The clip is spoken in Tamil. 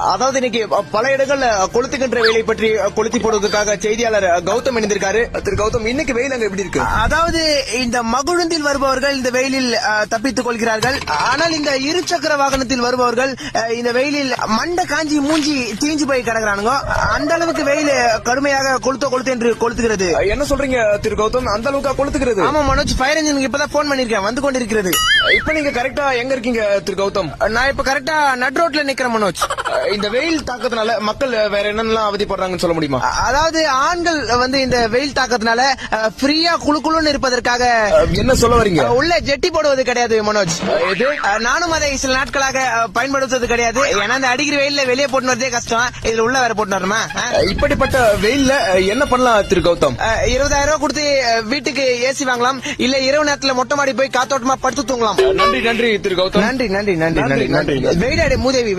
அதாவது இன்னைக்கு பல இடங்கள்ல கொளுத்துகின்ற வெயிலை பற்றி கொளுத்தி போடுவதற்காக செய்தியாளர் கௌதம் இணைந்திருக்காரு. திரு கௌதம், இன்னைக்கு வெயில் அங்க எப்படி இருக்கு? அதாவது இந்த மகுழுந்தில் வருபவர்கள் இந்த வெயிலில் தப்பித்துக் கொள்கிறார்கள். ஆனால் இந்த இருசக்கர வாகனத்தில் வருபவர்கள் இந்த வெயிலில் மண்டை காஞ்சி மூஞ்சி தீஞ்சு போய் கிடக்குறானுங்க. அந்த அளவுக்கு வெயில் கடுமையாக கொளுத்து என்று கொளுத்துகிறது. என்ன சொல்றீங்க திரு கௌதம்? அந்த அளவுக்கு கொளுத்துகிறது? ஆமா மனோஜ், ஃபயர் இன்ஜினுக்கு இப்பதான் போன் பண்ணிருக்கேன், வந்து கொண்டிருக்கிறது. இப்ப நீங்க கரெக்டா எங்க இருக்கீங்க திரு கௌதம்? நான் இப்ப கரெக்டா நட் ரோட்ல நிக்கிறேன் மனோஜ். இந்த வெயில் தாக்கத்தினால மக்கள் வேற என்னென்னலாம் அவதிப்படுறாங்கன்னு சொல்ல முடியுமா? அதாவது ஆண்கள் இந்த வெயில் தாக்கத்தினால ஃப்ரீயா குளுன்னு இருப்பதற்காக என்ன சொல்ல வரீங்க? உள்ள ஜெட்டி போடுவது கிடையாது மனோஜ். நானும் அதை சில நாட்களாக பயன்படுத்துவது கிடையாது. ஏன்னா இந்த அடிக்கிற வெயில்ல வெளியே போட்டு வரதே கஷ்டம், இதுல உள்ள வேற போட்டு வரணுமா? இப்படிப்பட்ட வெயில்ல என்ன பண்ணலாம் திரு கௌதம்? 20,000 ரூபாய் கொடுத்து வீட்டுக்கு ஏசி வாங்கலாம், இல்ல இரவு நேரத்துல மொட்டை மாடி போய் காத்தோட்டமா படுத்து தூங்கலாம். நன்றி திரு கௌதம். நன்றி. வெயிலாடு மூதேவி.